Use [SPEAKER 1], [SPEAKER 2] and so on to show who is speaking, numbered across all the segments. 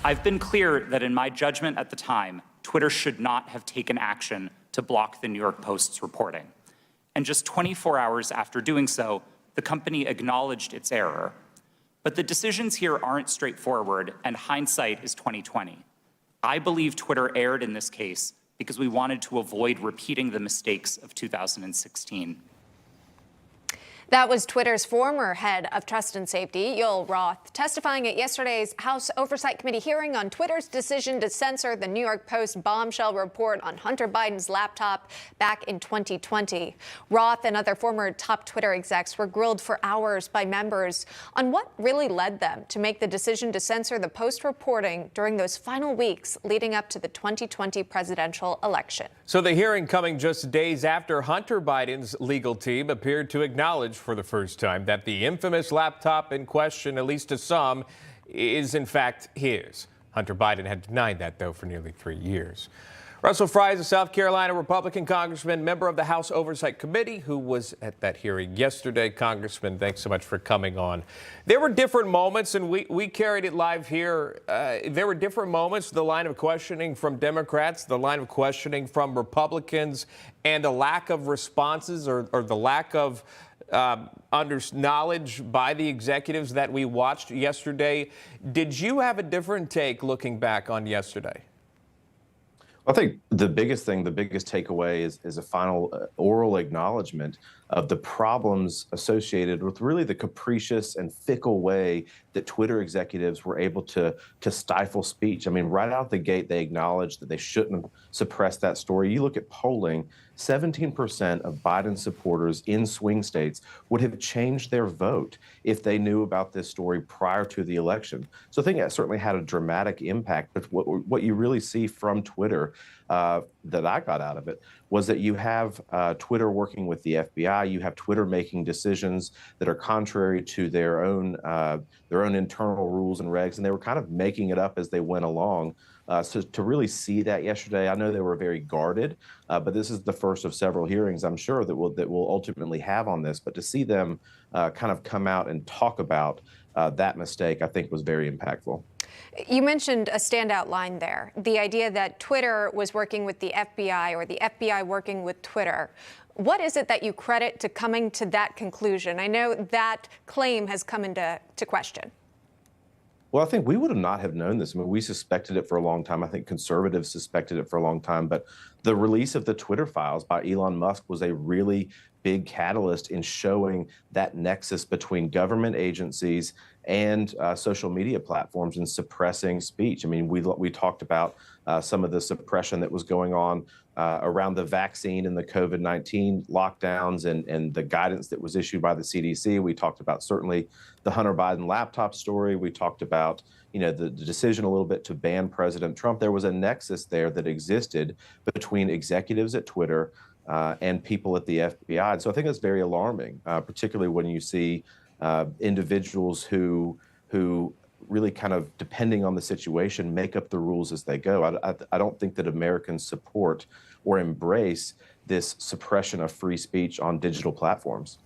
[SPEAKER 1] I've been clear that in my judgment at the time, Twitter should not have taken action to block the New York Post's reporting. And just 24 hours after doing so, the company acknowledged its error. But the decisions here aren't straightforward, and hindsight is 2020. I believe Twitter erred in this case because we wanted to avoid repeating the mistakes of 2016.
[SPEAKER 2] That was Twitter's former head of trust and safety, Yoel Roth, testifying at yesterday's House Oversight Committee hearing on Twitter's decision to censor the New York Post bombshell report on Hunter Biden's laptop back in 2020. Roth and other former top Twitter execs were grilled for hours by members on what really led them to make the decision to censor the Post reporting during those final weeks leading up to the 2020 presidential election.
[SPEAKER 3] So the hearing coming just days after Hunter Biden's legal team appeared to acknowledge for the first time that the infamous laptop in question, at least to some, is in fact his. Hunter Biden had denied that, though, for nearly 3 years. Russell Fry is a South Carolina Republican congressman, member of the House Oversight Committee, who was at that hearing yesterday. Congressman, thanks so much for coming on. There were different moments, and we carried it live here. There were different moments, the line of questioning from Democrats, the line of questioning from Republicans, and the lack of responses or the lack of knowledge by the executives that we watched yesterday. Did you have a different take looking back on yesterday?
[SPEAKER 4] I think the biggest takeaway is a final oral acknowledgement of the problems associated with really the capricious and fickle way that Twitter executives were able to stifle speech. I mean, right out the gate, they acknowledged that they shouldn't have suppressed that story. You look at polling, 17% of Biden supporters in swing states would have changed their vote if they knew about this story prior to the election. So I think that certainly had a dramatic impact. But what you really see from Twitter that I got out of it was that you have Twitter working with the FBI. You have Twitter making decisions that are contrary to their own internal rules and regs, and they were kind of making it up as they went along. So to really see that yesterday, I know they were very guarded, but this is the first of several hearings, I'm sure, that we'll ultimately have on this. But to see them kind of come out and talk about that mistake, I think was very impactful.
[SPEAKER 2] You mentioned a standout line there, the idea that Twitter was working with the FBI or the FBI working with Twitter. What is it that you credit to coming to that conclusion? I know that claim has come into question.
[SPEAKER 4] Well, I think we would not have known this. I mean, we suspected it for a long time. I think conservatives suspected it for a long time. But the release of the Twitter files by Elon Musk was a really big catalyst in showing that nexus between government agencies and social media platforms and suppressing speech. I mean, we talked about some of the suppression that was going on around the vaccine and the COVID-19 lockdowns and the guidance that was issued by the CDC. We talked about certainly the Hunter Biden laptop story. We talked about, you know, the decision a little bit to ban President Trump. There was a nexus there that existed between executives at Twitter and people at the FBI. And so I think that's very alarming, particularly when you see individuals who really kind of, depending on the situation, make up the rules as they go. I don't think that Americans support or embrace this suppression of free speech on digital platforms.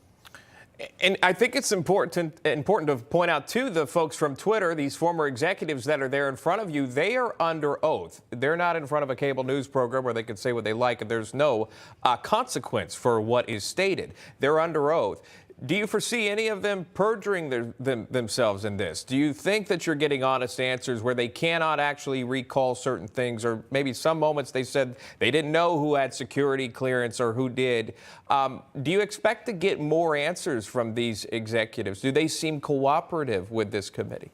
[SPEAKER 3] And I think it's important to point out, too, the folks from Twitter, these former executives that are there in front of you, they are under oath. They're not in front of a cable news program where they can say what they like and there's no consequence for what is stated. They're under oath. Do you foresee any of them perjuring themselves in this? Do you think that you're getting honest answers where they cannot actually recall certain things, or maybe some moments they said they didn't know who had security clearance or who did? Do you expect to get more answers from these executives? Do they seem cooperative with this committee?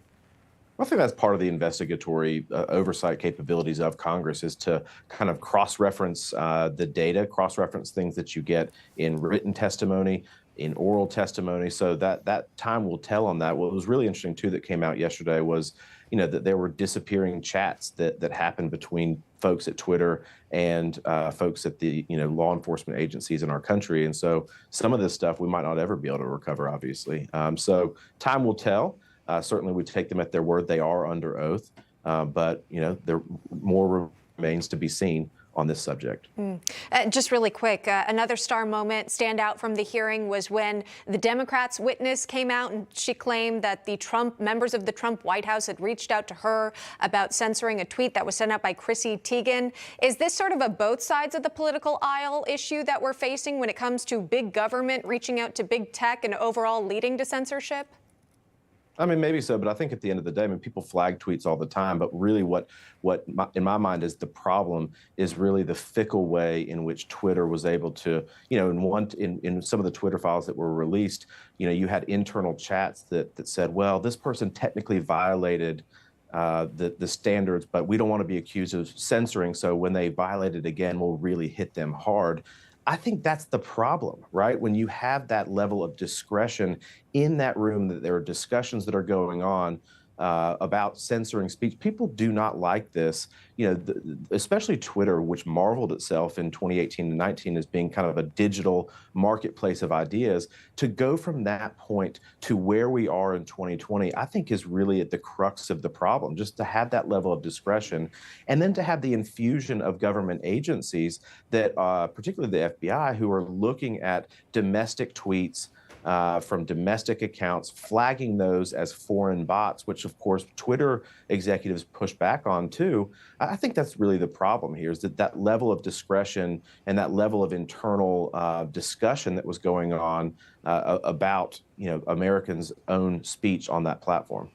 [SPEAKER 4] I think that's part of the investigatory oversight capabilities of Congress, is to kind of cross-reference the data, cross-reference things that you get in written testimony, in oral testimony. So that time will tell on that. What was really interesting, too, that came out yesterday was, you know, that there were disappearing chats that happened between folks at Twitter and folks at the, you know, law enforcement agencies in our country. And so some of this stuff we might not ever be able to recover, obviously. So time will tell. Certainly we take them at their word. They are under oath. But, you know, there more remains to be seen this subject.
[SPEAKER 2] Just really quick, another star moment standout from the hearing was when the Democrats' witness came out and she claimed that the members of the Trump White House had reached out to her about censoring a tweet that was sent out by Chrissy Teigen. Is this sort of a both sides of the political aisle issue that we're facing when it comes to big government reaching out to big tech and overall leading to censorship?
[SPEAKER 4] I mean, maybe so, but I think at the end of the day, I mean, people flag tweets all the time, but really in my mind is the problem is really the fickle way in which Twitter was able to, in some of the Twitter files that were released, you had internal chats that said, well, this person technically violated the standards, but we don't want to be accused of censoring. So when they violate it again, we'll really hit them hard. I think that's the problem, right? When you have that level of discretion in that room, that there are discussions that are going on about censoring speech. People do not like this, especially Twitter, which marveled itself in 2018 and 19 as being kind of a digital marketplace of ideas. To go from that point to where we are in 2020, I think is really at the crux of the problem, just to have that level of discretion and then to have the infusion of government agencies that, particularly the FBI, who are looking at domestic tweets from domestic accounts, flagging those as foreign bots, which of course Twitter executives push back on too. I think that's really the problem here, is that level of discretion and that level of internal discussion that was going on about Americans' own speech on that platform.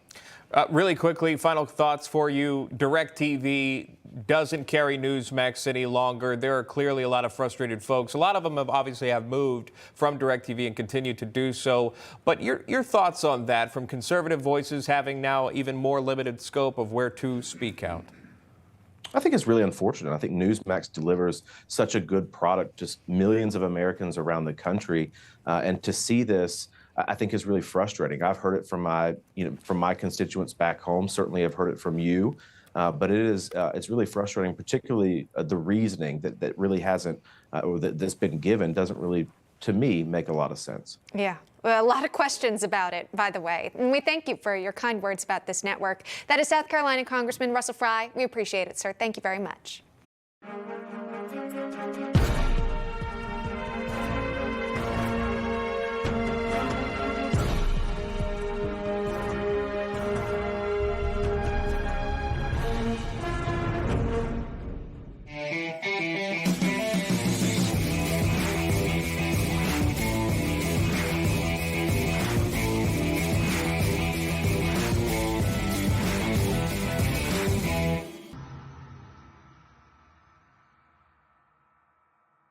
[SPEAKER 3] Really quickly, final thoughts for you. Directv doesn't carry Newsmax any longer. There are clearly a lot of frustrated folks. A lot of them obviously have moved from Directv and continue to do so. But your thoughts on that, from conservative voices having now even more limited scope of where to speak out?
[SPEAKER 4] I think it's really unfortunate. I think Newsmax delivers such a good product, just millions of Americans around the country, and to see this, I think is really frustrating. I've heard it from my constituents back home. Certainly, I've heard it from you, but it's really frustrating. Particularly the reasoning that really hasn't, or that's been given, doesn't really, to me, make a lot of sense.
[SPEAKER 2] Yeah. Well, a lot of questions about it, by the way. And we thank you for your kind words about this network. That is South Carolina Congressman Russell Fry. We appreciate it, sir. Thank you very much.